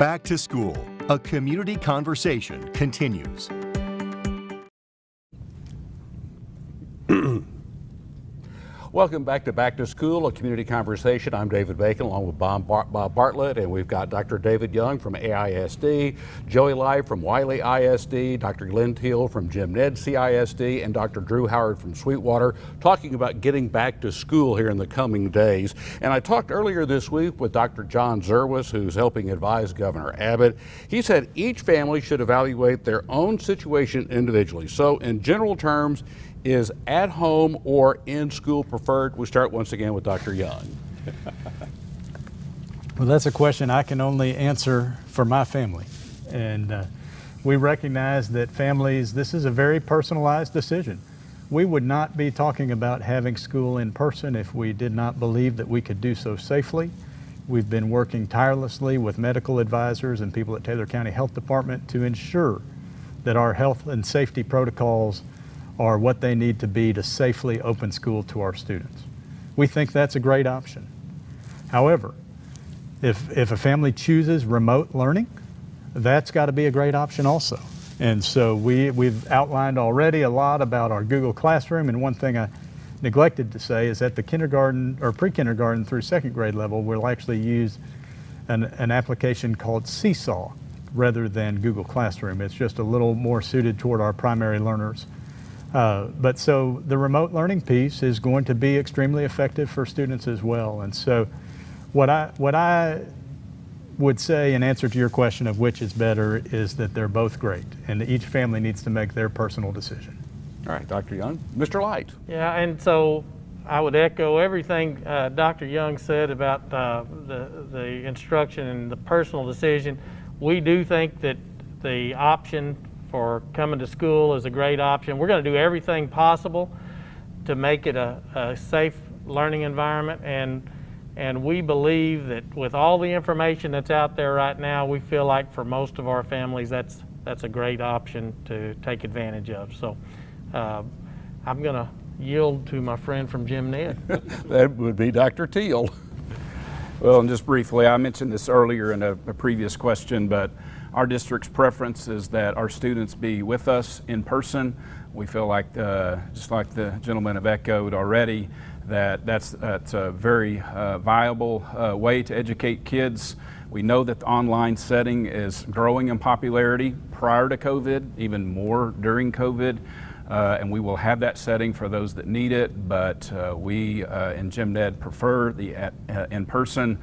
Back to School, a community conversation continues. Welcome back to School, a community conversation. I'm David Bacon along with Bob Bartlett, and we've got Dr. David Young from AISD, Joey Lai from Wiley ISD, Dr. Glenn Teal from Jim Ned CISD, and Dr. Drew Howard from Sweetwater, talking about getting back to school here in the coming days. And I talked earlier this week with Dr. John Zerwas, who's helping advise Governor Abbott. He said each family should evaluate their own situation individually. So in general terms, is at home or in school preferred? We start once again with Dr. Young. Well, that's a question I can only answer for my family. And we recognize that families, this is a very personalized decision. We would not be talking about having school in person if we did not believe that we could do so safely. We've been working tirelessly with medical advisors and people at Taylor County Health Department to ensure that our health and safety protocols are what they need to be to safely open school to our students. We think that's a great option. However, if a family chooses remote learning, that's got to be a great option also. And so we've outlined already a lot about our Google Classroom, and one thing I neglected to say is at the kindergarten or pre-kindergarten through second grade level, we'll actually use an application called Seesaw rather than Google Classroom. It's just a little more suited toward our primary learners. But so the remote learning piece is going to be extremely effective for students as well. And so what I would say in answer to your question of which is better is that they're both great, and each family needs to make their personal decision. All right, Dr. Young. Mr. Light. Yeah, and so I would echo everything Dr. Young said about the instruction and the personal decision. We do think that the option for coming to school is a great option. We're going to do everything possible to make it a safe learning environment, and we believe that with all the information that's out there right now, we feel like for most of our families that's a great option to take advantage of. So I'm going to yield to my friend from Jim Ned. That would be Dr. Teal. Well, and just briefly, I mentioned this earlier in a previous question, but our district's preference is that our students be with us in person. We feel like, just like the gentlemen have echoed already, that's a very viable way to educate kids. We know that the online setting is growing in popularity prior to COVID, even more during COVID, and we will have that setting for those that need it, but we in Jim Ned prefer the in-person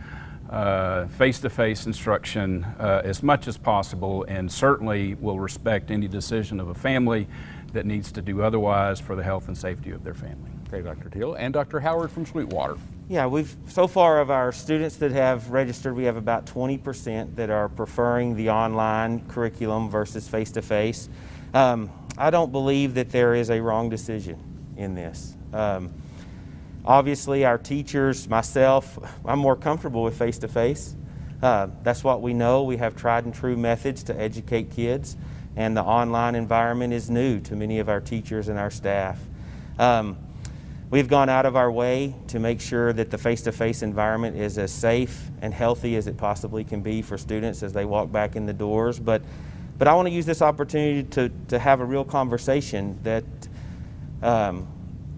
face-to-face instruction as much as possible, and certainly will respect any decision of a family that needs to do otherwise for the health and safety of their family. Okay, Dr. Teal. And Dr. Howard from Sweetwater. Yeah, so far of our students that have registered, we have about 20% that are preferring the online curriculum versus face-to-face. I don't believe that there is a wrong decision in this. Obviously, our teachers, myself, I'm more comfortable with face-to-face. That's what we know. We have tried and true methods to educate kids, and the online environment is new to many of our teachers and our staff. We've gone out of our way to make sure that the face-to-face environment is as safe and healthy as it possibly can be for students as they walk back in the doors. But I want to use this opportunity to have a real conversation that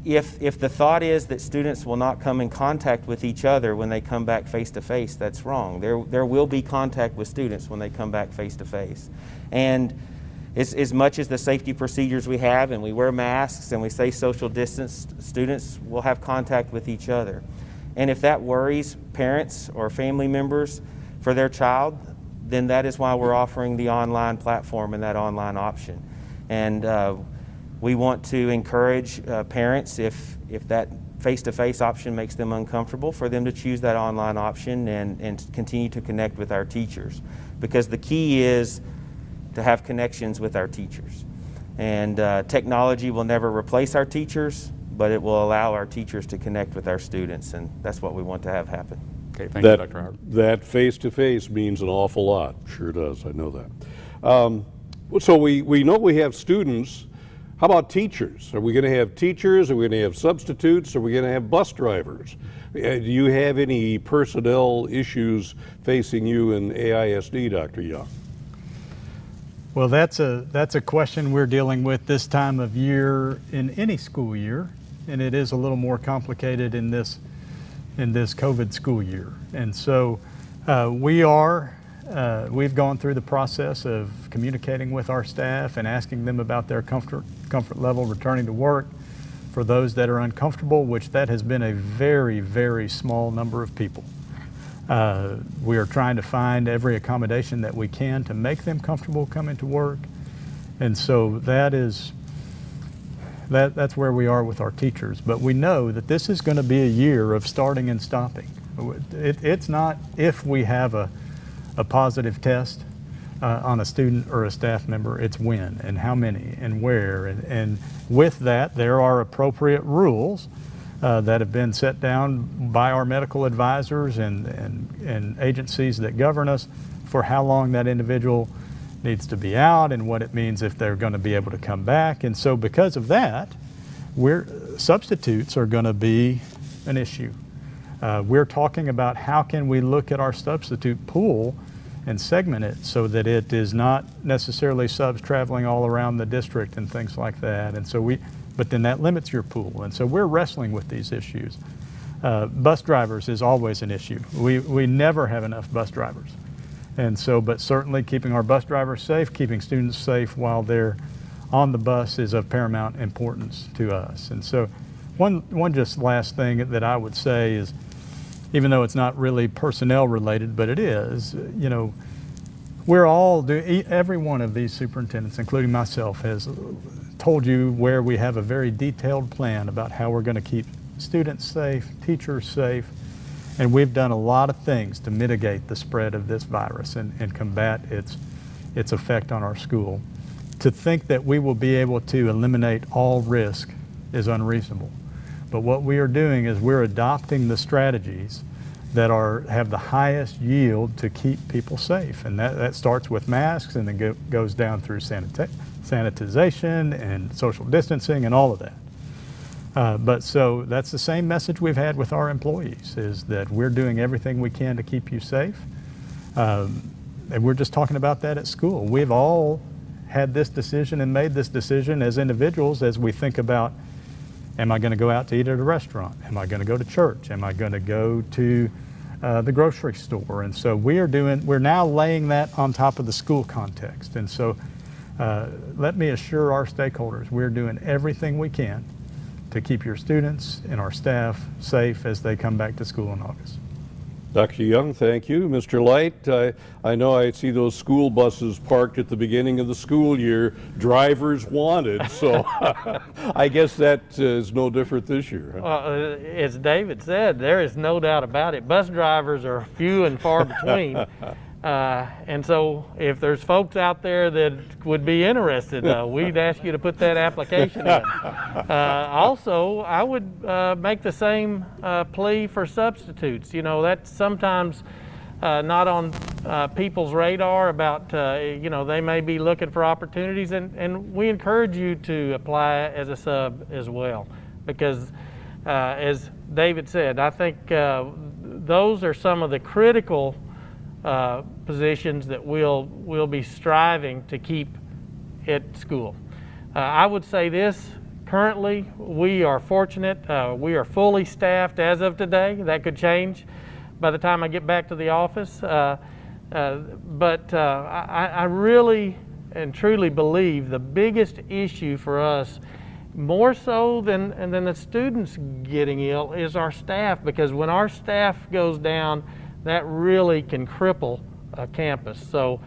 if the thought is that students will not come in contact with each other when they come back face-to-face, that's wrong. There will be contact with students when they come back face-to-face. And as much as the safety procedures we have, and we wear masks and we stay social distance, students will have contact with each other. And if that worries parents or family members for their child, then that is why we're offering the online platform and that online option. And we want to encourage parents, if that face-to-face option makes them uncomfortable, for them to choose that online option and continue to connect with our teachers. Because the key is to have connections with our teachers. And technology will never replace our teachers, but it will allow our teachers to connect with our students, and that's what we want to have happen. Okay, thank you, Dr. Howard. That face-to-face means an awful lot. Sure does, I know that. So we know we have students How about teachers? Are we going to have teachers? Are we going to have substitutes? Are we going to have bus drivers? Do you have any personnel issues facing you in AISD, Dr. Young? Well, that's a question we're dealing with this time of year in any school year, and it is a little more complicated in this COVID school year. And so we've gone through the process of communicating with our staff and asking them about their comfort level returning to work. For those that are uncomfortable, which that has been a very, very small number of people. We are trying to find every accommodation that we can to make them comfortable coming to work. And so that's where we are with our teachers. But we know that this is going to be a year of starting and stopping. It's not if we have a positive test on a student or a staff member, it's when and how many and where. And with that, there are appropriate rules that have been set down by our medical advisors and agencies that govern us for how long that individual needs to be out and what it means if they're going to be able to come back. And so because of that, substitutes are going to be an issue. We're talking about how can we look at our substitute pool and segment it so that it is not necessarily subs traveling all around the district and things like that. And so but then that limits your pool. And so we're wrestling with these issues. Bus drivers is always an issue. We never have enough bus drivers. And so, but certainly keeping our bus drivers safe, keeping students safe while they're on the bus is of paramount importance to us. And so one just last thing that I would say is, even though it's not really personnel related, but it is, you know, every one of these superintendents, including myself, has told you where we have a very detailed plan about how we're going to keep students safe, teachers safe, and we've done a lot of things to mitigate the spread of this virus and combat its effect on our school. To think that we will be able to eliminate all risk is unreasonable. But what we are doing is we're adopting the strategies that have the highest yield to keep people safe. And that starts with masks and then goes down through sanitization and social distancing and all of that. But so that's the same message we've had with our employees, is that we're doing everything we can to keep you safe. And we're just talking about that at school. We've all had this decision and made this decision as individuals as we think about, am I going to go out to eat at a restaurant? Am I going to go to church? Am I going to go to the grocery store? And so we're now laying that on top of the school context. And so let me assure our stakeholders, we're doing everything we can to keep your students and our staff safe as they come back to school in August. Dr. Young, thank you. Mr. Light, I know I see those school buses parked at the beginning of the school year, drivers wanted, so I guess that is no different this year. Huh? Well, as David said, there is no doubt about it. Bus drivers are few and far between. And so if there's folks out there that would be interested, we'd ask you to put that application in. Also, I would make the same plea for substitutes. You know, that's sometimes not on people's radar about, you know, they may be looking for opportunities, and we encourage you to apply as a sub as well. Because as David said, I think those are some of the critical positions that we'll be striving to keep at school. I would say this, currently we are fortunate, we are fully staffed as of today. That could change by the time I get back to the office, but I really and truly believe the biggest issue for us, more so than the students getting ill, is our staff, because when our staff goes down, that really can cripple a campus. So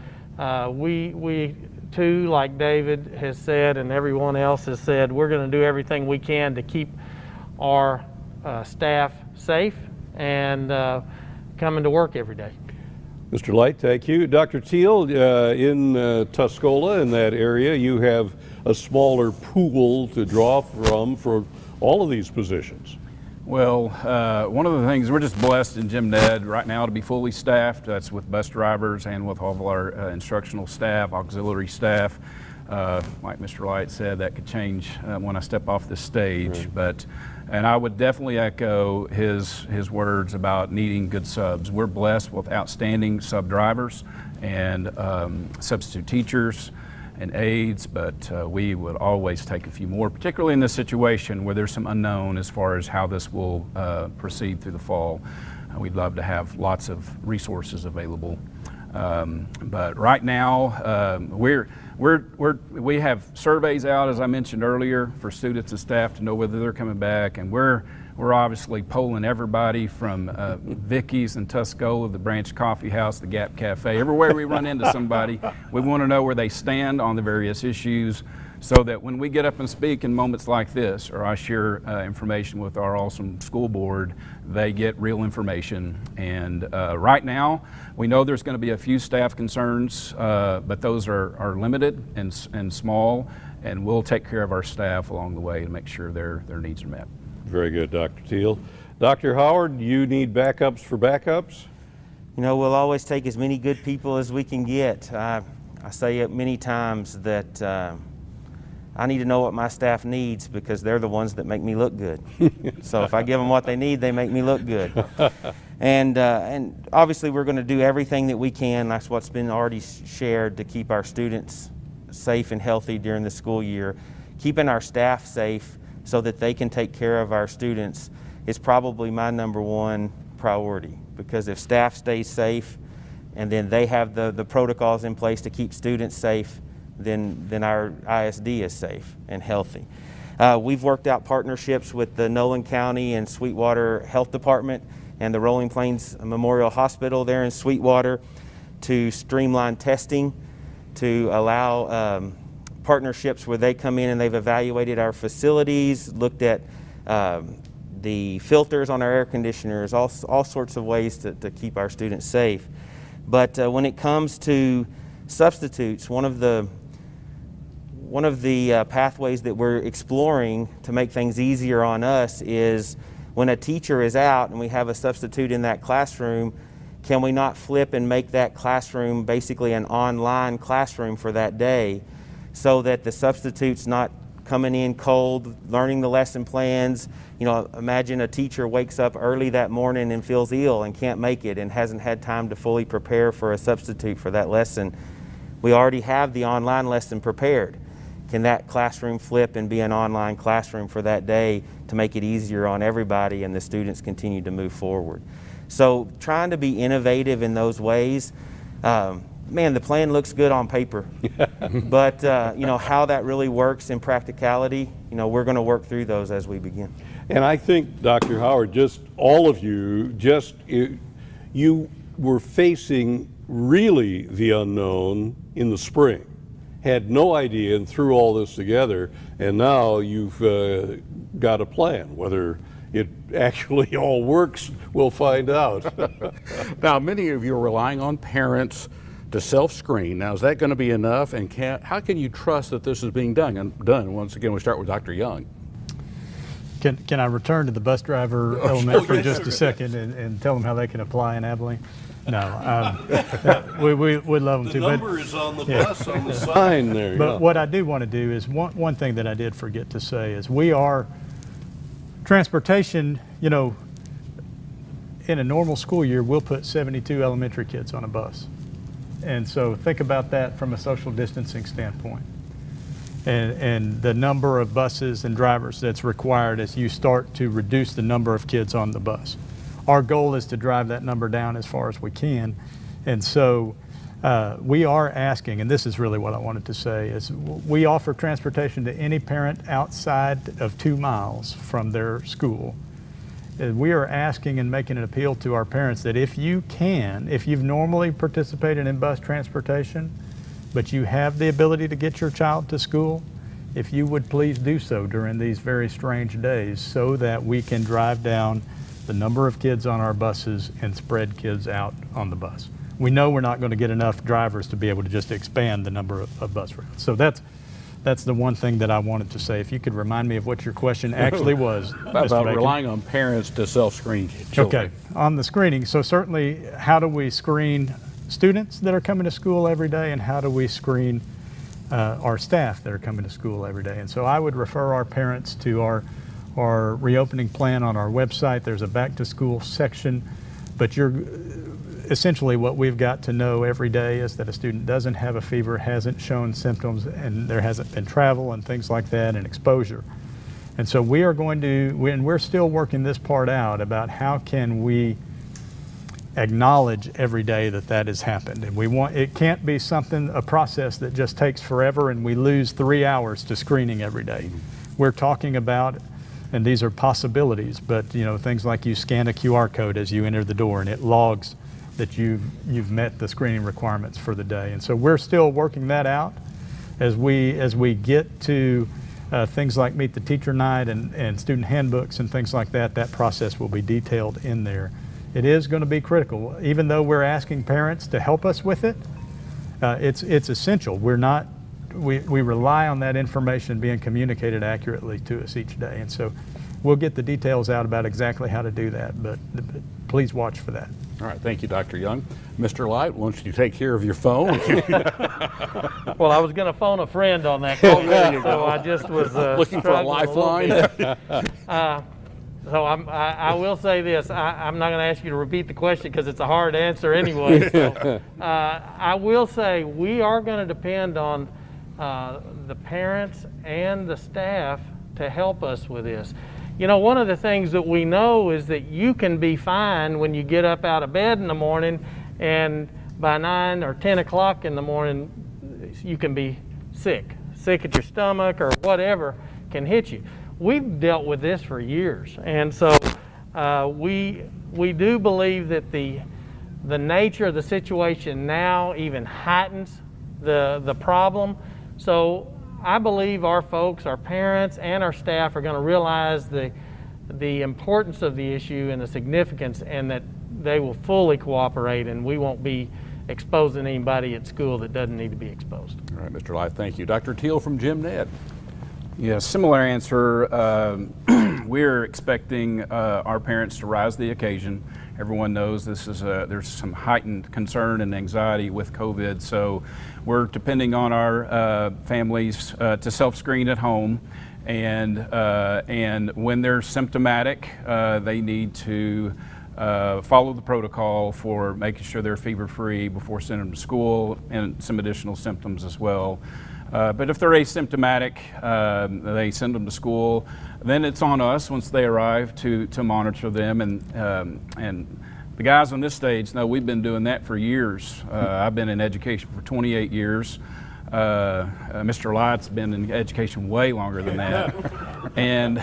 we too, like David has said and everyone else has said, we're going to do everything we can to keep our staff safe and coming to work every day. Mr. Light, thank you. Dr. Teal, in Tuscola, in that area, you have a smaller pool to draw from for all of these positions. Well, one of the things, we're just blessed in Gym Ned right now to be fully staffed. That's with bus drivers and with all of our instructional staff, auxiliary staff. like Mr. Light said, that could change when I step off the stage. And I would definitely echo his words about needing good subs. We're blessed with outstanding sub drivers and substitute teachers and aides, but we would always take a few more, particularly in this situation where there's some unknown as far as how this will proceed through the fall. We'd love to have lots of resources available. But right now, we have surveys out, as I mentioned earlier, for students and staff to know whether they're coming back, and we're obviously polling everybody from Vicky's and Tuscola, the Branch Coffee House, the Gap Cafe, everywhere we run into somebody, we want to know where they stand on the various issues, so that when we get up and speak in moments like this, or I share information with our awesome school board, they get real information. And right now, we know there's going to be a few staff concerns, but those are limited and small, and we'll take care of our staff along the way to make sure their needs are met. Very good, Dr. Teal. Dr. Howard, you need backups for backups? You know, we'll always take as many good people as we can get. I say it many times that I need to know what my staff needs, because they're the ones that make me look good. So if I give them what they need, they make me look good. And obviously we're going to do everything that we can, that's what's been already shared, to keep our students safe and healthy during the school year. Keeping our staff safe so that they can take care of our students is probably my #1 priority, because if staff stays safe and then they have the protocols in place to keep students safe, then our ISD is safe and healthy. We've worked out partnerships with the Nolan County and Sweetwater Health Department and the Rolling Plains Memorial Hospital there in Sweetwater to streamline testing, to allow partnerships where they come in and they've evaluated our facilities, looked at the filters on our air conditioners, all sorts of ways to keep our students safe. But when it comes to substitutes, one of the pathways that we're exploring to make things easier on us is when a teacher is out and we have a substitute in that classroom, can we not flip and make that classroom basically an online classroom for that day, so that the substitute's not coming in cold, learning the lesson plans. You know, imagine a teacher wakes up early that morning and feels ill and can't make it and hasn't had time to fully prepare for a substitute for that lesson. We already have the online lesson prepared. Can that classroom flip and be an online classroom for that day to make it easier on everybody and the students continue to move forward? So trying to be innovative in those ways. Man, the plan looks good on paper, but you know, how that really works in practicality, you know, we're going to work through those as we begin. And I think, Dr. Howard, just all of you, you were facing really the unknown in the spring, had no idea, and threw all this together, and now you've got a plan. Whether it actually all works, we'll find out. Now, many of you are relying on parents to self-screen. Now, is that going to be enough? And how can you trust that this is being done? And once again, we start with Dr. Young. Can I return to the bus driver element for just a second and tell them how they can apply in Abilene? No, we'd love them to. The number is on the bus, on the sign there. But what I do want to do is, one thing that I did forget to say is, we are transportation, you know, in a normal school year, we'll put 72 elementary kids on a bus. And so think about that from a social distancing standpoint, and the number of buses and drivers that's required as you start to reduce the number of kids on the bus. Our goal is to drive that number down as far as we can. And so we are asking, and this is really what I wanted to say, is we offer transportation to any parent outside of 2 miles from their school. We are asking and making an appeal to our parents that if you've normally participated in bus transportation, but you have the ability to get your child to school, if you would please do so during these very strange days, so that we can drive down the number of kids on our buses and spread kids out on the bus. We know we're not going to get enough drivers to be able to just expand the number of bus routes. So that's the one thing that I wanted to say. If you could remind me of what your question actually was. About relying on parents to self-screen children. Okay, on the screening, so certainly, how do we screen students that are coming to school every day, and how do we screen our staff that are coming to school every day. And so I would refer our parents to our reopening plan on our website. There's a back to school section, but essentially what we've got to know every day is that a student doesn't have a fever, hasn't shown symptoms, and there hasn't been travel and things like that and exposure. And so we are going to, and we're still working this part out about how can we acknowledge every day that that has happened. And it can't be a process that just takes forever and we lose 3 hours to screening every day. We're talking about, and these are possibilities, but things like you scan a QR code as you enter the door and it logs that you've met the screening requirements for the day. And so we're still working that out as we get to things like Meet the Teacher Night and student handbooks and things like that. That process will be detailed in there. It is going to be critical. Even though we're asking parents to help us with it, it's essential. We rely on that information being communicated accurately to us each day. And so we'll get the details out about exactly how to do that, but please watch for that. All right, thank you, Dr. Young. Mr. Light, why don't you take care of your phone? Well, I was going to phone a friend on that call, so I just was looking for a lifeline. So I will say this. I'm not going to ask you to repeat the question because it's a hard answer anyway. So, I will say we are going to depend on the parents and the staff to help us with this. One of the things that we know is that you can be fine when you get up out of bed in the morning, and by 9 or 10 o'clock in the morning, you can be sick at your stomach or whatever can hit you. We've dealt with this for years, and so we do believe that the nature of the situation now even heightens the problem. So I believe our folks, our parents, and our staff are going to realize the importance of the issue and the significance, and that they will fully cooperate, and we won't be exposing anybody at school that doesn't need to be exposed. All right, Mr. Life, thank you. Dr. Teal from Jim Ned. Yeah, similar answer. We're expecting our parents to rise to the occasion. Everyone knows there's some heightened concern and anxiety with COVID, so we're depending on our families to self-screen at home, and when they're symptomatic, they need to follow the protocol for making sure they're fever-free before sending them to school, and some additional symptoms as well. But if they're asymptomatic, they send them to school. Then it's on us once they arrive to monitor them. And the guys on this stage know we've been doing that for years. I've been in education for 28 years. Mr. Light's been in education way longer than that. And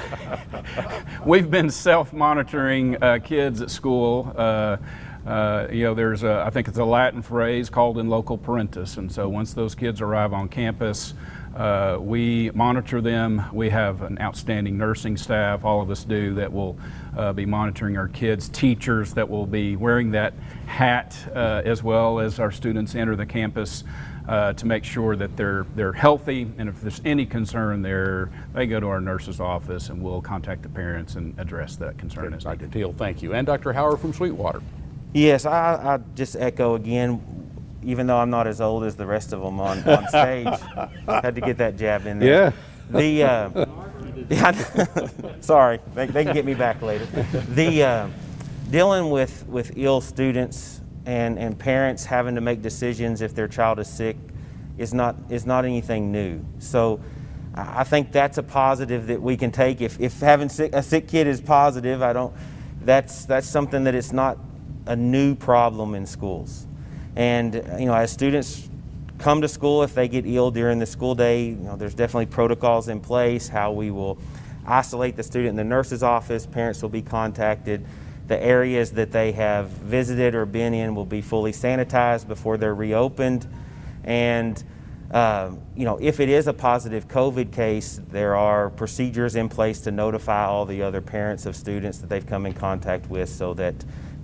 we've been self-monitoring kids at school. There's I think it's a Latin phrase called in loco parentis, and so once those kids arrive on campus, we monitor them. We have an outstanding nursing staff, all of us do, that will be monitoring our kids, teachers that will be wearing that hat as well as our students enter the campus to make sure that they're healthy, and if there's any concern there, they go to our nurse's office and we'll contact the parents and address that concern. Dr. Teal, thank you. And Dr. Howard from Sweetwater. Yes, I just echo again, even though I'm not as old as the rest of them on stage, had to get that jab in there. Yeah. Sorry, they can get me back later. Dealing with ill students and parents having to make decisions if their child is sick is not anything new. So I think that's a positive that we can take. If having a sick kid is positive, that's something that it's not a new problem in schools. And as students come to school, if they get ill during the school day, there's definitely protocols in place, how we will isolate the student in the nurse's office. Parents will be contacted. The areas that they have visited or been in will be fully sanitized before they're reopened. And if it is a positive COVID case, there are procedures in place to notify all the other parents of students that they've come in contact with, so that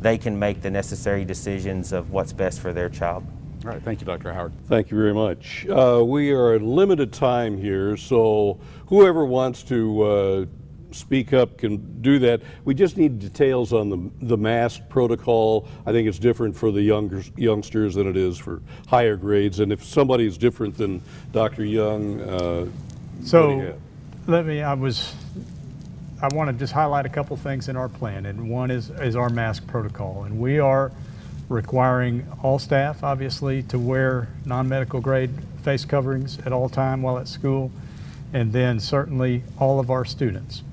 they can make the necessary decisions of what's best for their child. All right, thank you, Dr. Howard. Thank you very much. We are at limited time here, so whoever wants to speak up can do that. We just need details on the mask protocol. I think it's different for the youngsters than it is for higher grades. And if somebody is different than Dr. Young, so I want to just highlight a couple things in our plan, and one is our mask protocol, and we are requiring all staff, obviously, to wear non-medical grade face coverings at all time while at school, and then certainly all of our students,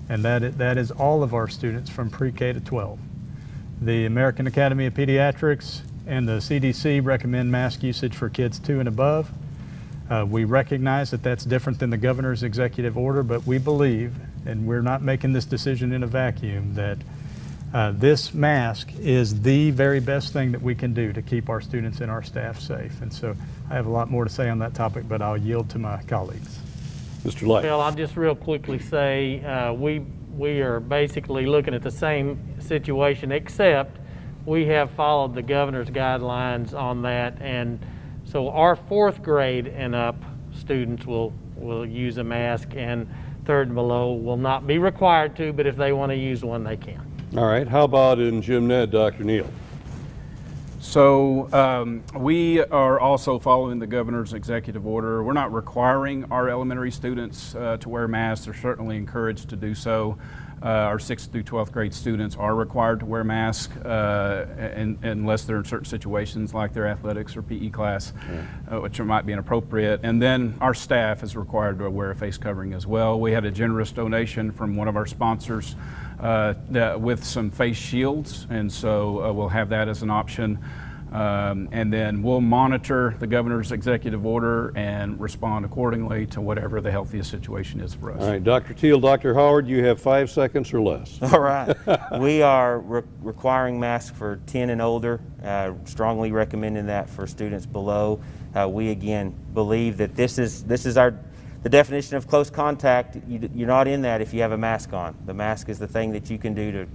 and that is all of our students from pre-K to 12. The American Academy of Pediatrics and the CDC recommend mask usage for kids 2 and above. We recognize that that's different than the governor's executive order, but we believe, and we're not making this decision in a vacuum, that this mask is the very best thing that we can do to keep our students and our staff safe. And so I have a lot more to say on that topic, but I'll yield to my colleagues. Mr. Light. Well, I'll just real quickly say we are basically looking at the same situation, except we have followed the governor's guidelines on that, and so our 4th grade and up students will use a mask, and 3rd and below will not be required to, but if they want to use one, they can. All right, how about in Gym Ned, Dr. Neal? So we are also following the governor's executive order. We're not requiring our elementary students to wear masks. They're certainly encouraged to do so. Our 6th through 12th grade students are required to wear masks unless they're in certain situations like their athletics or PE class, which might be inappropriate. And then our staff is required to wear a face covering as well. We had a generous donation from one of our sponsors with some face shields, and so we'll have that as an option. And then we'll monitor the governor's executive order and respond accordingly to whatever the healthiest situation is for us. All right, Dr. Teal, Dr. Howard, you have 5 seconds or less. All right. We are requiring masks for 10 and older, strongly recommending that for students below. We again believe that this is the definition of close contact. You're not in that if you have a mask on. The mask is the thing that you can do to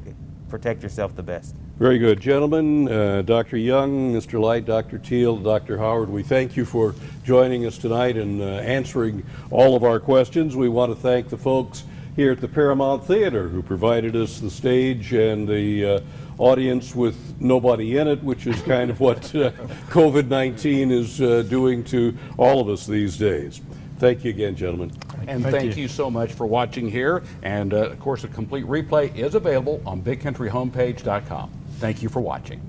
protect yourself the best. Very good. Gentlemen, Dr. Young, Mr. Light, Dr. Teal, Dr. Howard, we thank you for joining us tonight and answering all of our questions. We want to thank the folks here at the Paramount Theater who provided us the stage and the audience with nobody in it, which is kind of what COVID-19 is doing to all of us these days. Thank you again, gentlemen. And thank you so much for watching here. And of course, a complete replay is available on bigcountryhomepage.com. Thank you for watching.